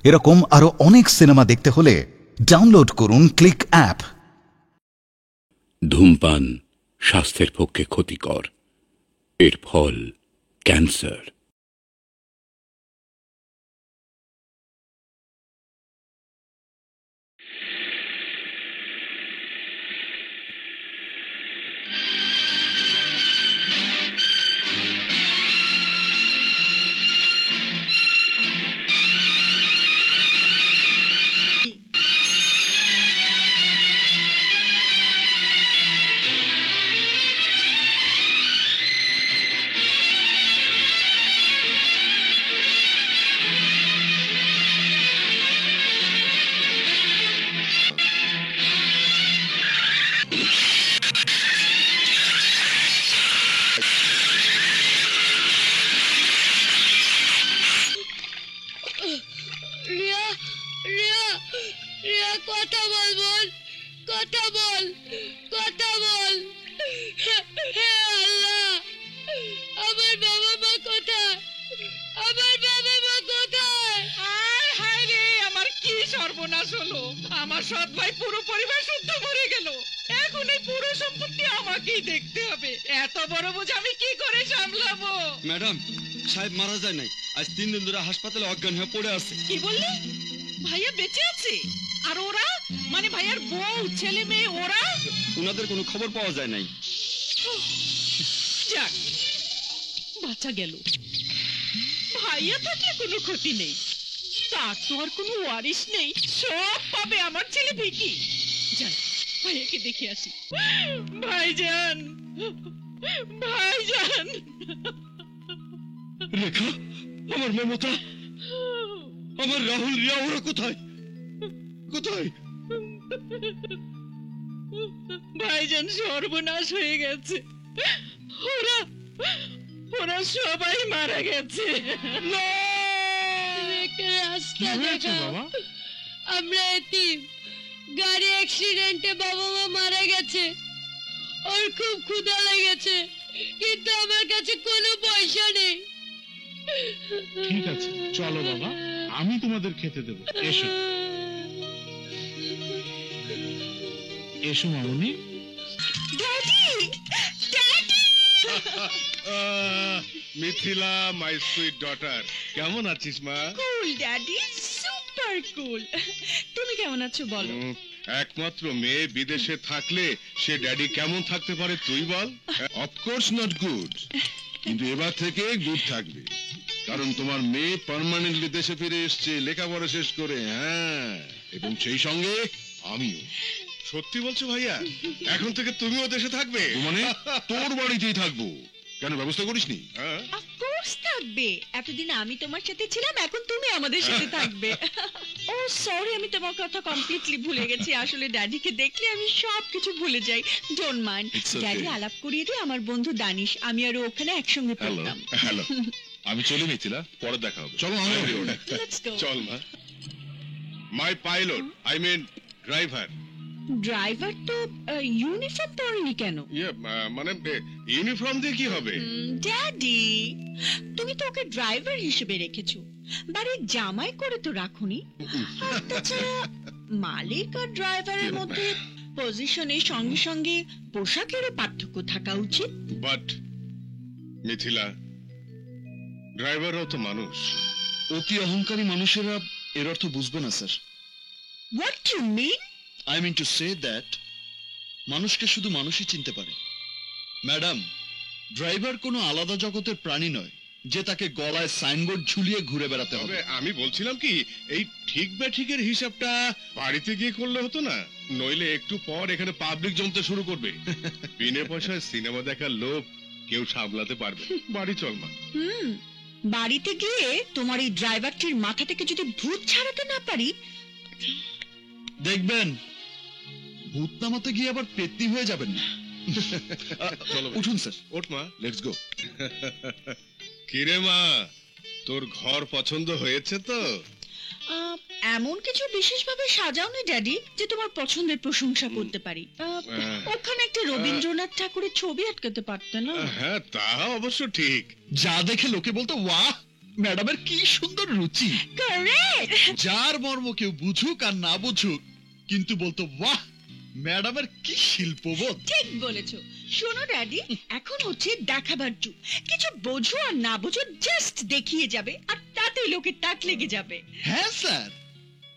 এরকম আরো অনেক সিনেমা দেখতে হলে ডাউনলোড করুন ক্লিক অ্যাপ। ধূমপান স্বাস্থ্যের পক্ষে ক্ষতিকর, এর ফল ক্যান্সার। কথা বল বোন, কথা বল, কথা বল। হে আল্লাহ, আমার বাবা মা কোথায়? আমার বাবা মা কোথায়? হায় হায় রে, আমার কি সর্বনাশ হলো! আমার সৎ ভাই পুরো পরিবার শুদ্ধ মরে গেল। এখন এই পুরো সম্পত্তি আমাকেই দেখতে হবে। এত বড় বোঝ আমি কি করে সামলাবো? ম্যাডাম, সাহেব মারা যায় নাই, আজ 3 দিন ধরে হাসপাতালে অজ্ঞান হয়ে পড়ে আছে। কি বললি? ভাইয়া বেঁচে আছে? আর ওরা, মানে ভাইয়ার বউ, ছেলে মেয়ে, ওরা? ওনাদের কোনো খবর পাওয়া যায় নাই। যাক, বাঁচা গেল। ভাইয়া থাকলে কোনো ক্ষতি নেই, তার তো আর কোনো ওয়ারিশ নেই, সব পাবে আমার ছেলে ভিকি। যান, ভাইয়াকে দেখে আসি। ভাইজান, ভাইজান। রেখা, আমার মমতা, আমার রাহুল, রিয়া, ওরা কোথায়? কোথায়? ভাইজান সর্বনাশ হয়ে গেছে। ওরা ওরা সবাই মারা গেছে। রাস্তা দেখাও, আমরা এতিম। গাড়ি অ্যাক্সিডেন্টে বাবা মা মারা গেছে। ওর খুব ক্ষুধা লেগেছে, কিন্তু আমার কাছে কোনো পয়সা নেই। ঠিক আছে, চলো বাবা, আমি তোমাদের খেতে দেবো। এসো এসো মামনি। মিথিলা, মাই সুইট ডটার, কেমন আছিস মা? কুল ড্যাডি, সুপার কুল। তুমি কেমন আছো বলো? একমাত্র মেয়ে বিদেশে থাকলে সে ড্যাডি কেমন থাকতে পারে তুই বল? অফকোর্স নট গুড, কিন্তু এবার থেকে গুড থাকবে, কারণ তোমার মেয়ে পার্মানেন্টলি দেশে ফিরে এসছে লেখাপড়া শেষ করে। হ্যাঁ, এবং সেই সঙ্গে আমিও। সত্যি বলছো ভাইয়া? এখন থেকে তুমিও দেশে থাকবে? মানে তোর বাড়িতেই থাকবো, কেন ব্যবস্থা করিসনি? অফকোর্স থাকবে। এতদিন আমি তোমার সাথে ছিলাম, এখন তুমি আমাদের সাথে থাকবে। ও সরি, আমি তোমার কথা কমপ্লিটলি ভুলে গেছি। আসলে ড্যাডিকে দেখলে আমি সবকিছু ভুলে যাই। Don't mind. ড্যাডি আলাপ করিয়ে দিয়ে আমার বন্ধু দানিশ, আমি আর ওখানে একসঙ্গে পড়তাম। হ্যালো, আমি চলে মিথিলা, পরে দেখা হবে। চলো লেটস গো। চল মা। My pilot, I mean driver. Driver তো ইউনিফর্ম পরেনি কেন? মানে ইউনিফর্ম দিয়ে কি হবে? ড্যাডি, তুমি তো ওকে ড্রাইভার হিসেবে রেখেছো, বাড়ির জামাই করে তো রাখুনি। আর তাছাড়া মালিক আর ড্রাইভারের মধ্যে পজিশনের সঙ্গে সঙ্গে পোশাকেরও পার্থক্য থাকা উচিত। বাট মিথিলা, ড্রাইভারও তো মানুষ। অতি অহংকারী মানুষেরা এর অর্থ বুঝবে না sir. What you mean? I mean to say that মানুষকে শুধু মানুষই চিনতে পারে। ম্যাডাম, ড্রাইভার কোনো আলাদা জগতের প্রাণী নয় যে তাকে গলায় সাইনবোর্ড ঝুলিয়ে ঘুরে বেড়াতে হবে। তবে আমি বলছিলাম কি, এই ঠিক ব্যাঠিকের হিসাবটা বাড়িতে গিয়ে করলে হতো না? নইলে একটু পর এখানে পাবলিক জমতে শুরু করবে। বিনে পয়সায় সিনেমা দেখার লোভ কেউ সামলাতে পারবে। বাড়ি চল মা। বাড়িতে গিয়ে তোমার এই ড্রাইভারটির মাথা থেকে যদি ভূত ছাড়াতে না পারি, দেখবেন ভূত নামাতে গিয়ে আবার পেত্নী হয়ে যাবেন না। চলো উঠুন স্যার। ওঠ মা, লেটস গো। কিরে মা, তোর ঘর পছন্দ হয়েছে তো? এমন কিছু বিশেষভাবে সাজাও না ড্যাডি যে তোমার পছন্দের প্রশংসা করতে পারি। ওখানে একটা রবীন্দ্রনাথ ঠাকুরের ছবি আটকাতে পারতে না? হ্যাঁ, তা অবশ্য ঠিক। যা দেখে লোকে বলতো ওয়াহ, ম্যাডামের কি সুন্দর রুচি। কারেক্ট। যার মর্ম কেউ বুঝুক আর না বুঝুক, কিন্তু বলতো বাহ, ম্যাডামের কি শিল্পবোধ। ঠিক বলেছো। শোনো ড্যাডি, এখন হচ্ছে দেখাবার যুগ। কিছু বোঝো আর না বোঝো, জাস্ট দেখিয়ে যাবে আর তাতেই লোকে তাক লেগে যাবে। হ্যাঁ স্যার,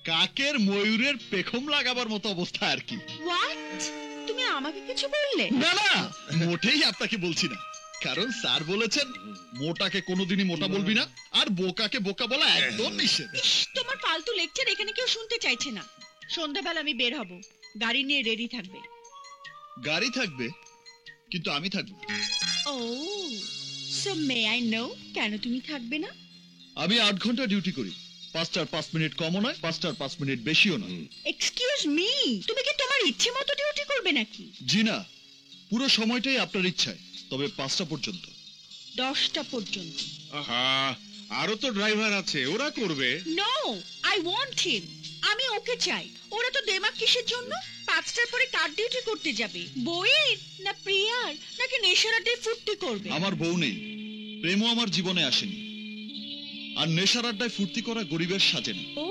কাকের ময়ূরের পেখম লাগাবার মতো অবস্থা আর কি। হোয়াট? তুমি আমাকে কিছু বললে? না না, মোটেই আপনাকে বলছি না, কারণ স্যার বলেছেন মোটাকে কোনোদিনই মোটা বলবি না, আর বোকাকে বোকা বলা একদম নিষেধ। ইস, তোমার ফালতু লেকচার এখানে কেউ শুনতে চাইছে না। সন্ধ্যাবেলা আমি বের হব, গাড়ি নিয়ে রেডি থাকবে। গাড়ি থাকবে, কিন্তু আমি থাকবো। ও, সো মে আই নো কেন তুমি থাকবে না? আমি 8 ঘন্টা ডিউটি করি, 5টার 5 মিনিট কমও নয়, 5টার 5 মিনিট বেশিও নয়। এক্সকিউজ মি, তুমি কি তোমার ইচ্ছে মতো ডিউটি করবে নাকি? জি না, পুরো সময়টাই আপনার ইচ্ছায়, তবে 5টা পর্যন্ত। 10টা পর্যন্ত। আহা, আরো তো ড্রাইভার আছে, ওরা করবে। নো, আই ওয়ান্ট হিম। আমি ওকে চাই। ওরা তো দেমাক কিসের জন্য? 5টার পরে কার ডিউটি করতে যাবে? বইয়ের না প্রিয়ার, নাকি নেশারাতে ফুর্তি করবে? আমার বউ নেই, প্রেমও আমার জীবনে আসেনি, আর নেশার আড্ডায় ফুর্তি করা গরিবের সাজে না। ও,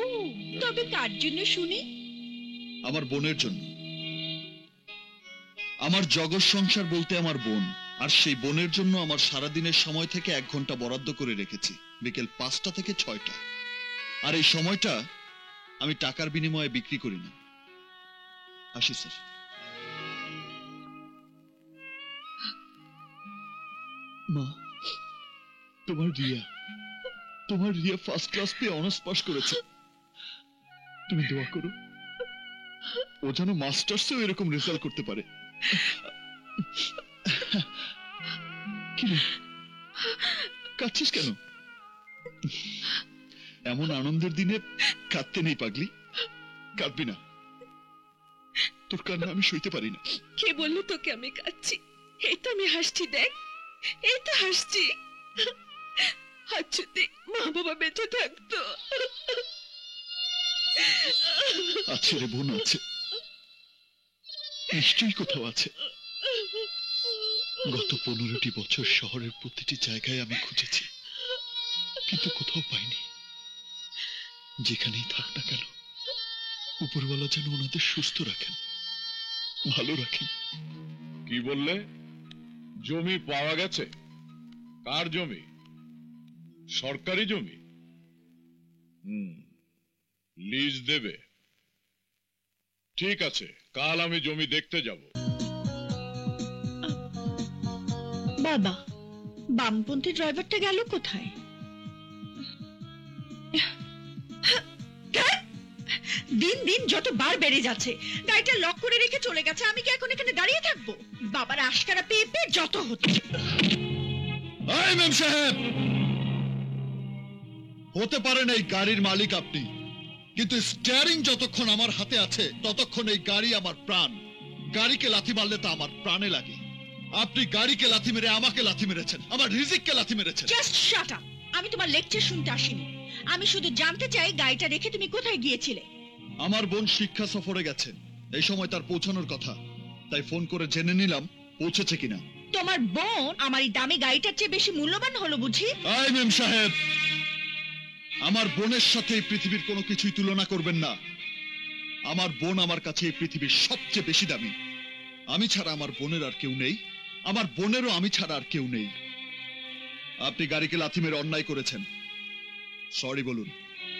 তবে কার জন্য শুনি? আমার বোনের জন্য। আমার জগৎ সংসার বলতে আমার বোন, আর সেই বোনের জন্য আমার সারাদিনের সময় থেকে 1 ঘন্টা বরাদ্দ করে রেখেছি, বিকেল 5টা থেকে 6টা। আর এই সময়টা আমি টাকার বিনিময়ে বিক্রি করি না। আসি স্যার। মা, তোমার রিয়া ফার্স্ট ক্লাস পেয়ে অনার্স পাস করেছে। তুমি দোয়া করো ও যেন মাস্টার্সেও এরকম রেজাল্ট করতে পারে। কি রে, কাঁদছিস কেন? এমন আনন্দের দিনে কাঁদতে নেই পাগলি, কাঁদবি না। তোর কান্না আমি সইতে পারি না। কে বললো তোকে আমি কাঁদছি? এই তো আমি হাসছি, দেখ, এই তো হাসছি। আজ যদি মা বাবা বেঁচে থাকতো। আছে রে বোন, আছে, নিশ্চয়ই কোথাও আছে। গত 15টি বছর শহরের প্রতিটি জায়গায় আমি খুঁজেছি, কিন্তু কোথাও পাইনি। যেখানেই থাক না কেন, উপরওয়ালা যেন ওনাদের সুস্থ রাখেন, ভালো রাখেন। কি বললে? জমি পাওয়া গেছে? কার জমি? সরকারি জমি? লিজ দেবে? ঠিক আছে, কাল আমি জমি দেখতে যাব। বাবা, বামপন্থী ড্রাইভারটা গেল কোথায়? দিন দিন যত বার বেড়ে যাচ্ছে। গাড়িটা লক করে রেখে চলে গেছে, আমি কি এখন এখানে দাঁড়িয়ে থাকবো? বাবার আশকারা পেয়ে পেয়ে যত হতো। এই মেম সাহেব, হতে পারেন এই গাড়ির মালিক আপনি, কিন্তু স্টিয়ারিং যতক্ষণ আমার হাতে আছে ততক্ষণ এই গাড়ি আমার প্রাণ। গাড়িকে লাথি মারলে তা আমার প্রাণে লাগে। আপনি গাড়িকে লাথি মেরে আমাকে লাথি মেরেছেন, আমার রিজিককে লাথি মেরেছেন। Just shut up. আমি তোমার লেকচার শুনতে আসিনি। আমি শুধু জানতে চাই গাড়িটা রেখে তুমি কোথায় গিয়েছিলে? আমার বোন শিক্ষা সফরে গেছে, এই সময় তার পৌঁছানোর কথা, তাই ফোন করে জেনে নিলাম পৌঁছেছে কিনা। তোমার বোন আমার এই দামি গাড়িটার চেয়ে বেশি মূল্যবান হলো বুঝি? এই মেম সাহেব, আমার বোনের সাথে এই পৃথিবীর কোনো কিছুই তুলনা করবেন না। আমার বোন আমার কাছে এই পৃথিবীর সবচেয়ে বেশি দামি। আমি ছাড়া আমার বোনের আর কেউ নেই, আমার বোনেরও আমি ছাড়া আর কেউ নেই। আপনি গাড়িকে লাথি মেরে অন্যায় করেছেন, সরি বলুন।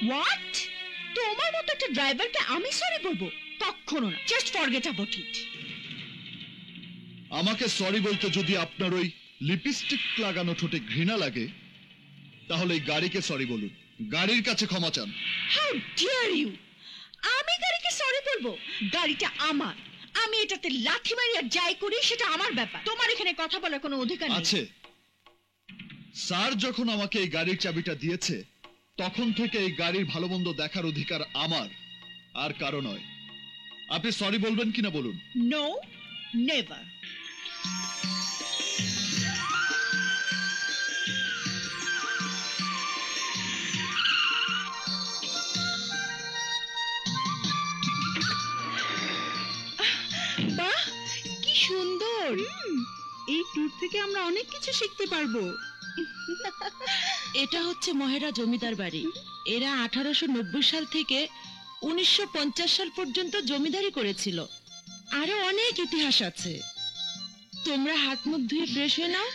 হোয়াট? তোমার মতো একটা ড্রাইভারকে আমি সরি বলবো? কখনো না, জাস্ট ফরগেট অ্যাবাউট ইট। আমাকে সরি বলতে যদি আপনার ওই লিপস্টিক লাগানো ঠোঁটে ঘৃণা লাগে, তাহলে এই গাড়িকে সরি বলুন, গাড়ির কাছে ক্ষমা চান। How deer you! আমি গাড়িকে সরি বলবো? গাড়িটা আমার, আমি এটাতে লাথি মারি আর যাই করি সেটা আমার ব্যাপার। তোমার এখানে কথা বলার কোনো অধিকার নেই। আছে। স্যার যখন আমাকে এই গাড়ির চাবিটা দিয়েছে, তখন থেকে এই গাড়ির ভালো মন্দ দেখার অধিকার আমার, আর কারো নয়। আপনি সরি বলবেন কিনা বলুন। No, never. বাহ, কি সুন্দর! এই ট্যুর থেকে আমরা অনেক কিছু শিখতে পারবো। এটা হচ্ছে মহেরা জমিদার বাড়ি। এরা 1890 সাল থেকে 1950 সাল পর্যন্ত জমিদারি করেছিল। আরো অনেক ইতিহাস আছে। তোমরা হাত মুখ ধুয়ে ফ্রেশ হয়ে নাও,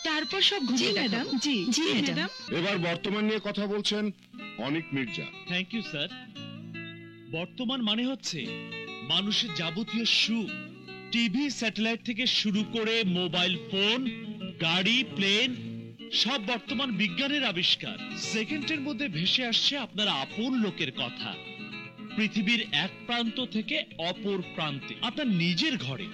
তারপর সব ঘুরিয়ে দেখাবো। জি জি ম্যাডাম। এবার বর্তমান নিয়ে কথা বলছেন Anik Mirza. Thank you sir. বর্তমান মানে হচ্ছে মানুষের যাবতীয় সুখ, টিভি, স্যাটেলাইট থেকে শুরু করে মোবাইল ফোন, গাড়ি, প্লেন, সব বর্তমান বিজ্ঞানের আবিষ্কার। সেকেন্ডের মধ্যে ভেসে আসছে আপনার আপন লোকের কথা, পৃথিবীর এক প্রান্ত থেকে অপর প্রান্তে, আপনার নিজের ঘরে।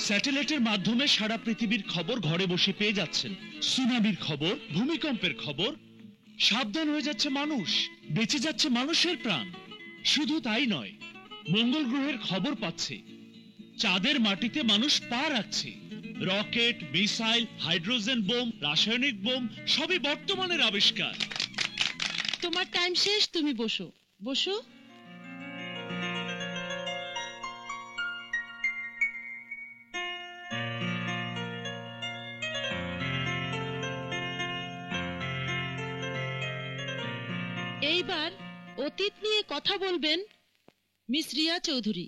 স্যাটেলাইটের মাধ্যমে সারা পৃথিবীর খবর ঘরে বসে পেয়ে যাচ্ছেন। সুনামির খবর, ভূমিকম্পের খবর। সাবধান হয়ে যাচ্ছে মানুষ, বেঁচে যাচ্ছে মানুষের প্রাণ। শুধু তাই নয়, মঙ্গল গ্রহের খবর পাচ্ছে, চাঁদের মাটিতে মানুষ পা রাখছে। রকেট, মিসাইল, হাইড্রোজেন বোম, রাসায়নিক বোম সবই বর্তমানের আবিষ্কার। তোমার টাইম শেষ, তুমি বসো বসো। এইবার অতীত নিয়ে কথা বলবেন মিস রিয়া চৌধুরী।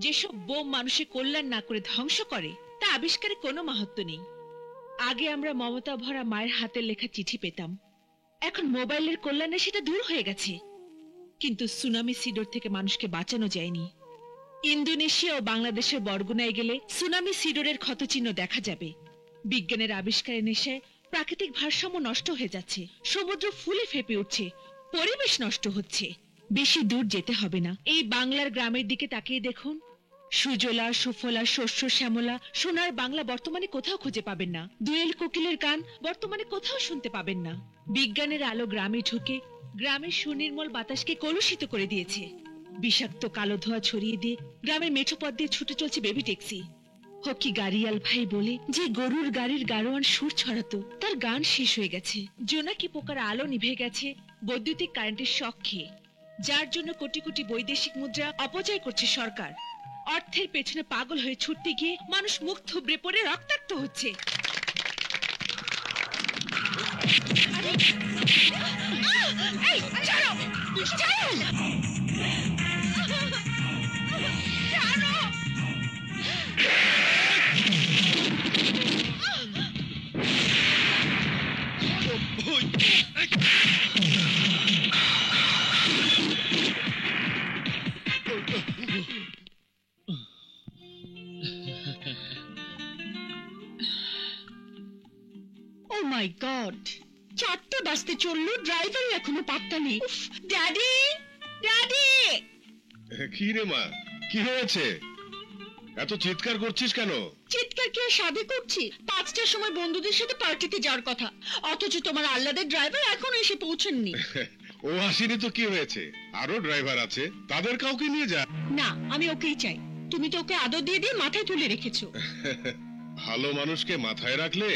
যেসব বোম মানুষের কল্যাণ না করে ধ্বংস করে, তা আবিষ্কারে কোনো মাহাত্ম্য নেই। আগে আমরা মমতা ভরা মায়ের হাতের লেখা চিঠি পেতাম, এখন মোবাইলের কল্যাণে সেটা দূর হয়ে গেছে। কিন্তু সুনামি সিডর থেকে মানুষকে বাঁচানো যায়নি। ইন্দোনেশিয়া ও বাংলাদেশের বরগুনায় গেলে সুনামি সিডরের ক্ষতচিহ্ন দেখা যাবে। বিজ্ঞানের আবিষ্কারের নেশায় প্রাকৃতিক ভারসাম্য নষ্ট হয়ে যাচ্ছে, সমুদ্র ফুলে ফেপে উঠছে, পরিবেশ নষ্ট হচ্ছে। বেশি দূর যেতে হবে না, এই বাংলার গ্রামের দিকে তাকিয়ে দেখুন। সুজলা, সুফলা, শস্য শ্যামলা, সোনার বাংলা বর্তমানে কোথাও খুঁজে পাবেন না। দোয়েল কোকিলের গান বর্তমানে কোথাও শুনতে পাবেন না। বিজ্ঞানের আলো গ্রামে ঢুকে গ্রামের সুনির্মল বাতাসকে কলুষিত করে দিয়েছে। বিষাক্ত কালো ধোঁয়া ছড়িয়ে দিয়ে গ্রামের মেঠো পথ দিয়ে ছুটে চলছে বেবি ট্যাক্সি। হকি গাড়িয়াল ভাই বলে যে গরুর গাড়ির গাড়োয়ান সুর ছড়াতো, তার গান শেষ হয়ে গেছে। জোনাকি পোকার আলো নিভে গেছে বৈদ্যুতিক কারেন্টের শক খেয়ে, যার জন্য কোটি কোটি বৈদেশিক মুদ্রা অপচয় করছে সরকার। অর্থের পেছনে পাগল হয়ে ছুটতে গিয়ে মানুষ মুখ থুবড়ে পড়ে রক্তাক্ত হচ্ছে। এই, ছাড়ো! ছাড়ো! ছাড়ো! ও মাই গড, 4টে বাজতে চললো, ড্রাইভার এখনো পাত্তা নেই। Daddy, daddy! কি রে মা, কি হয়েছে? এত চিৎকার করছিস কেন? চিৎকার কি আর সাধে করছি? 5টার সময় বন্ধুদের সাথে পার্টিতে যাওয়ার কথা, অথচ তোমার আল্লাদের ড্রাইভার এখনো এসে পৌঁছাননি। ও আসেনি তো কি হয়েছে? আরো ড্রাইভার আছে, তাদের কাউকে নিয়ে যা। না, আমি ওকেই চাই। তুমি তো ওকে আদর দিয়ে দিয়ে মাথায় তুলে রেখেছো। ভালো মানুষকে মাথায় রাখলে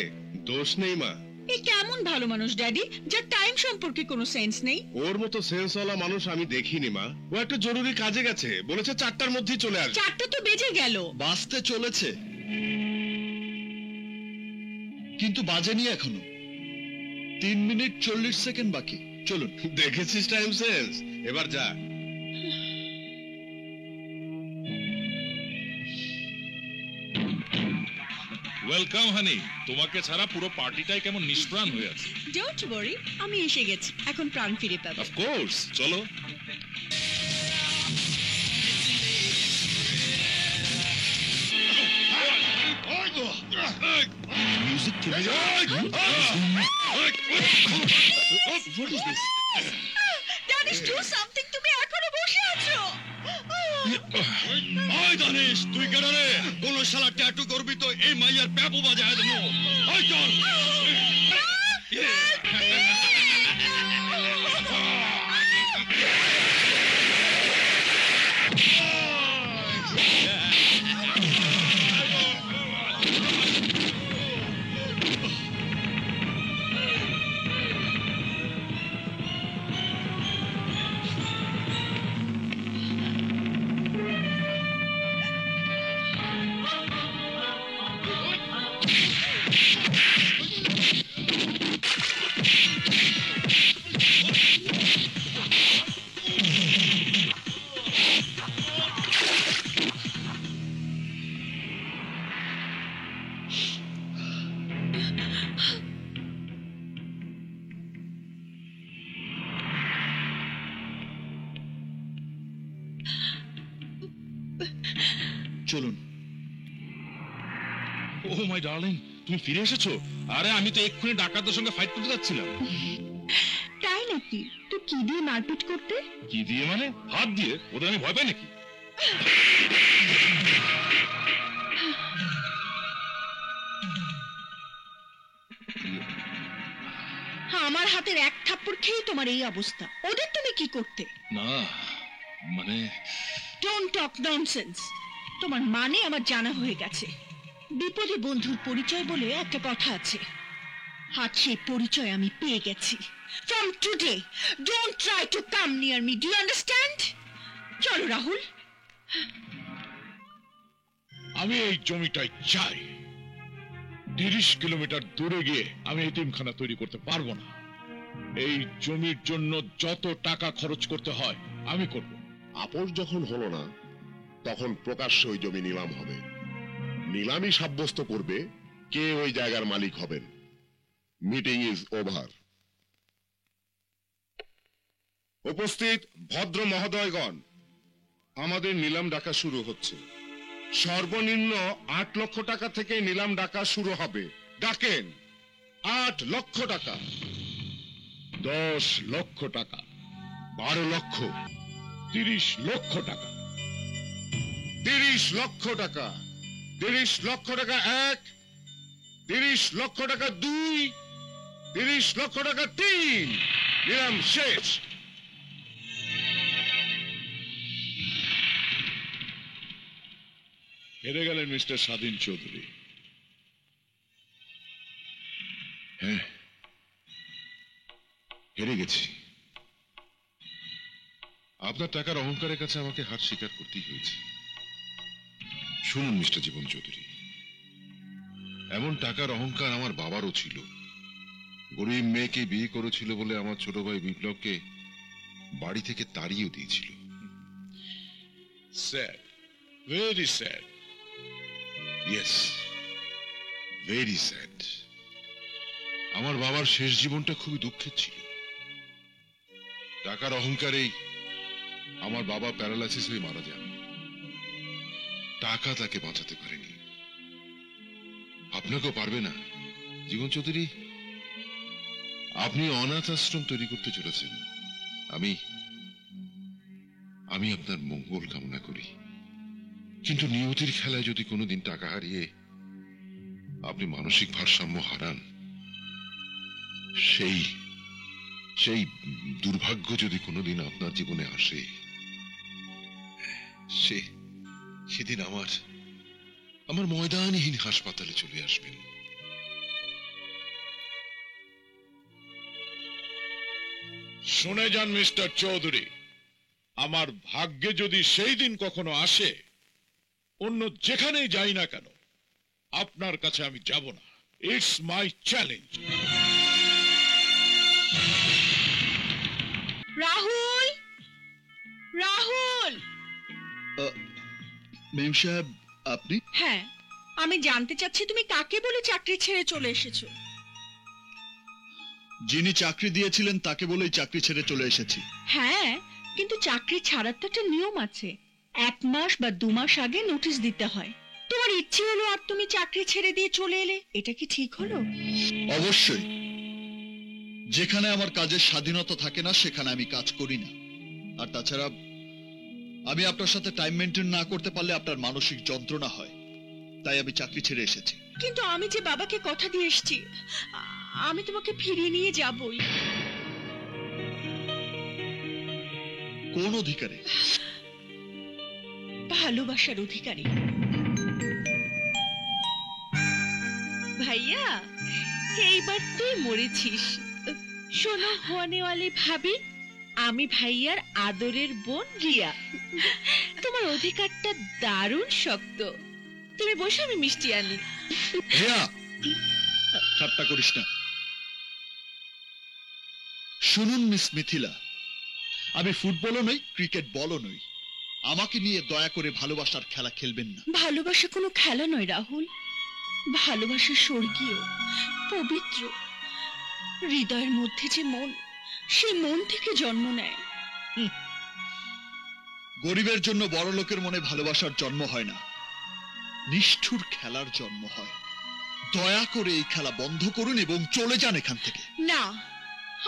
দোষ নেই মা। এ কেমন ভালো মানুষ ড্যাডি, যার টাইম সম্পর্কে কোনো সেন্স নেই? ওর মতো সেন্সওয়ালা মানুষ আমি দেখিনি মা। ও একটা জরুরি কাজে গেছে, বলেছে 4টার মধ্যেই চলে আসবে। 4টা তো বেজে গেল। বাজতে চলেছে, কিন্তু বাজেনি এখনো। 3 মিনিট 40 সেকেন্ড বাকি। চলুন। দেখেছিস টাইম সেন্স? এবার যা। ওয়েলকাম হানি। তোমাকে ছাড়া পুরো পার্টিটাই কেমন নিষ্প্রাণ হয়ে আছে। ডোন্ট ওয়ারি, আমি এসে গেছি, এখন প্রাণ ফিরে পাবে। অফ কোর্স, চলো। মিউজিক থেমে যাও। What is this? Daddy, do something, তুমি এখনো বসে আছো। ওই দানিশ, তুই কেন রে? কোন শালা ট্যাটু করবি তো এই মাইয়ার প্যাপো বাজায় দেবো। ওই চল। চলুন। ও মাই ডার্লিং, তুমি ফিরে এসেছো? আরে আমি তো এক্ষুনি ডাকাতদের সঙ্গে ফাইট করতে যাচ্ছিলাম। তাই নাকি? তো কি দিয়ে মারপিট করতে? কি দিয়ে মানে? হাত দিয়ে। ওদের আমি ভয় পাই নাকি? আমার হাতের এক থাপ্পড় খেয়ে তোমার এই অবস্থা। ওদের তুমি কি করতে? না মানে ডোন্ট টক ননসেন্স। তোমার মানে আমার জানা হয়ে গেছে। বিপদে বন্ধুর পরিচয় বলে একটা কথা আছে, আর সেই পরিচয় আমি পেয়ে গেছি। From today don't try to come near me, do you understand? চলো রাহুল। আমি এই জমিটাই চাই। 30 কিলোমিটার দূরে গিয়ে আমি এতিমখানা তৈরি করতে পারবো না। এই জমির জন্য যত টাকা খরচ করতে হয় আমি করব। আপোষ যখন হলো না, তখন প্রকাশ্যে ওই জমি নিলাম হবে। নিলামই সাব্যস্ত করবে কে ওই জায়গার মালিক হবেন। Meeting is over. উপস্থিত ভদ্র মহোদয়গণ, আমাদের নিলাম ডাকা শুরু হচ্ছে। সর্বনিম্ন 8 লক্ষ টাকা থেকে নিলাম ডাকা শুরু হবে। ডাকেন। 8 লক্ষ টাকা, 10 লক্ষ টাকা, 12 লক্ষ, 30 লক্ষ টাকা, 30 লক্ষ টাকা, 30 লক্ষ টাকা 1, 30 লক্ষ টাকা 2, 30 লক্ষ টাকা 3। নিলাম শেষ। হেরে গেলেন মিস্টার স্বাধীন চৌধুরী। হ্যাঁ, হেরে গেছি। আপনার টাকার অহংকারের কাছে আমাকে হার স্বীকার করতেই হয়েছে। শুনুন মিস্টার জীবন চৌধুরী, এমন টাকার অহংকার আমার বাবারও ছিল। গরিব মেয়েকে বিয়ে করেছিল বলে আমার ছোট ভাই বিপ্লবকে বাড়ি থেকে তাড়িয়েও দিয়েছিল। Sad, very sad. Yes, very sad. আমার বাবার শেষ জীবনটা খুবই দুঃখের ছিল। টাকার অহংকারেই আমার বাবা প্যারালাইসিস হয়ে মারা যান। টাকা তাকে বাঁচাতে পারেনি। আপনাকেও পারবে না জীবন চৌধুরী। আপনি অনাথ আশ্রম তৈরি করতে চলেছেন। আমি আপনার মঙ্গল কামনা করি। কিন্তু নিয়তির খেলায় যদি কোনোদিন টাকা হারিয়ে আপনি মানসিক ভারসাম্য হারান, সেই দুর্ভাগ্য যদি কোনোদিন আপনার জীবনে আসে, সেদিন আমার ময়দানহীন হাসপাতালে চলে আসবেন। শুনে যান মিস্টার চৌধুরী, আমার ভাগ্যে যদি সেই দিন কখনো আসে, অন্য যেখানেই যাই না কেন আপনার কাছে আমি যাব না। It's my challenge. Rahul, Rahul. মেম সাহেব, আপনি? হ্যাঁ, আমি জানতে চাচ্ছি তুমি কাকে বলে চাকরি ছেড়ে চলে এসেছো? যিনি চাকরি দিয়েছিলেন তাকে বলেই চাকরি ছেড়ে চলে এসেছি। হ্যাঁ, কিন্তু চাকরি ছাড়ার তো একটা নিয়ম আছে। 1 মাস বা 2 মাস আগে নোটিশ দিতে হয়। তোমার ইচ্ছে হলো আর তুমি চাকরি ছেড়ে দিয়ে চলে এলে, এটা কি ঠিক হলো? অবশ্যই। যেখানে আমার কাজের স্বাধীনতা থাকে না সেখানে আমি কাজ করি না। আর তাছাড়া আমি আপনার সাথে টাইম মেনটেন না করতে পারলে আপনার মানসিক যন্ত্রণা হয়, তাই আমি চাকরি ছেড়ে এসেছি। কিন্তু আমি যে বাবাকে কথা দিয়ে এসেছি, আমি তোমাকে ফিরিয়ে নিয়ে যাবই। কোন অধিকারে? ভালোবাসার অধিকারী। ভাইয়া, এইবার তুই মরেছিস। শোনো হওয়ানেওয়ালি ভাবি, আমি ভাইয়ার আদরের বোন রিয়া। তোমার অধিকারটা দারুণ শক্ত। তুমি বসে, আমি মিষ্টি আনি। রিয়া, ঠাট্টা করিস না। শুনুন মিস মিথিলা, আমি ফুটবলও নই, ক্রিকেট বলও নই। আমাকে নিয়ে দয়া করে ভালোবাসার খেলা খেলবেন না। ভালোবাসা কোনো খেলা নয় রাহুল। ভালোবাসা স্বর্গীয়, পবিত্র। হৃদয়ের মধ্যে যে মন, সে মন থেকে জন্ম নেয়। গরিবের জন্য বড় লোকের মনে ভালোবাসার জন্ম হয় না, নিষ্ঠুর খেলার জন্ম হয়। দয়া করে এই খেলা বন্ধ করুন এবং চলে যান এখান থেকে। না,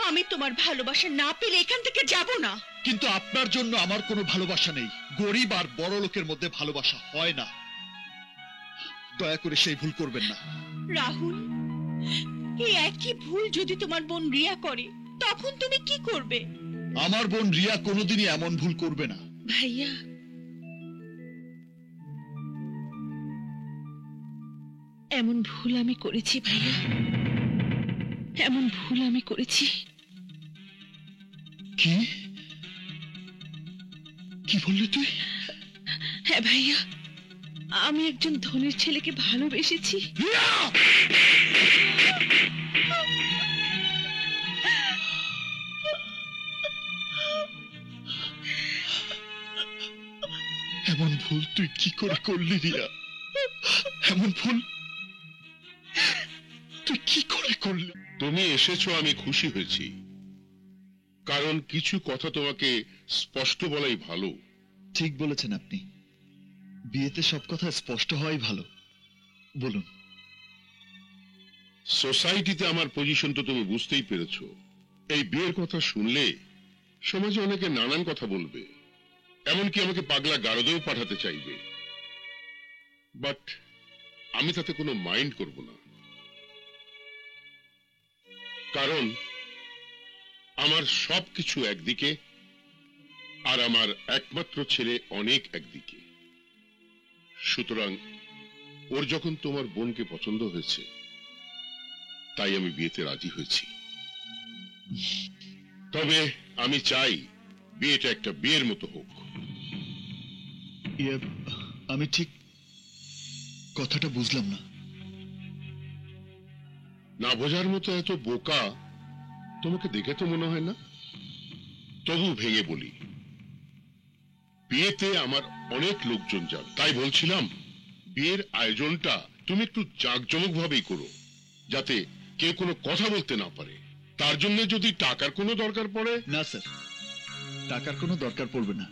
আমি তোমার ভালোবাসা না পেলে এখান থেকে যাব না। কিন্তু আপনার জন্য আমার কোনো ভালোবাসা নেই। গরিব আর বড় লোকের মধ্যে ভালোবাসা হয় না। দয়া করে সেই ভুল করবেন না। রাহুল, এই একই ভুল যদি তোমার বোন রিয়া করে তখন তুমি কি করবে? আমার বোন রিয়া কোনোদিনই এমন ভুল করবে না। ভাইয়া, এমন ভুল আমি করেছি ভাইয়া, এমন ভুল আমি করেছি। কি কি বললি তুই? হ্যাঁ ভাইয়া, আমি একজন ধনীর ছেলেকে ভালোবেসেছি। এমন ভুল তুই কি করে করলি রিয়া? এমন ভুল তুই কি করে করলি? তুমি এসেছো, আমি খুশি হয়েছি, কারণ কিছু কথা তোমাকে স্পষ্ট বলাই ভালো। ঠিক বলেছেন আপনি, বিয়েতে সব কথা স্পষ্ট হওয়াই ভালো। বলুন। সোসাইটিতে আমার পজিশন তো তুমি বুঝতেই পেরেছো। এই বিয়ের কথা শুনলে সমাজে অনেকে নানান কথা বলবে, এমনকি আমাকে পাগলা গারদেও পাঠাতে চাইবে, বাট আমি তাতে কোনো মাইন্ড করব না। কারণ আমার সবকিছু একদিকে আর আমার একমাত্র ছেলে অনেক একদিকে। সুতরাং ওর যখন তোমার বোনকে পছন্দ হয়েছে, তাই আমি বিয়েতে রাজি হয়েছি। তবে আমি চাই বিয়েটা একটা বিয়ের মতো হোক। আমি ঠিক কথাটা বুঝলাম না। না বোঝার মতো এত বোকা তোমাকে দেখে তো মনে হয় না। তবু ভেঙে বলি, বিয়েতে আমার অনেক লোকজন যান, তাই বলছিলাম বিয়ের আয়োজনটা তুমি একটু জাঁকজমক ভাবেই করো, যাতে কেউ কোনো কথা বলতে না পারে। তার জন্য যদি টাকার কোনো দরকার পড়ে। না স্যার, টাকার কোনো দরকার পড়বে না।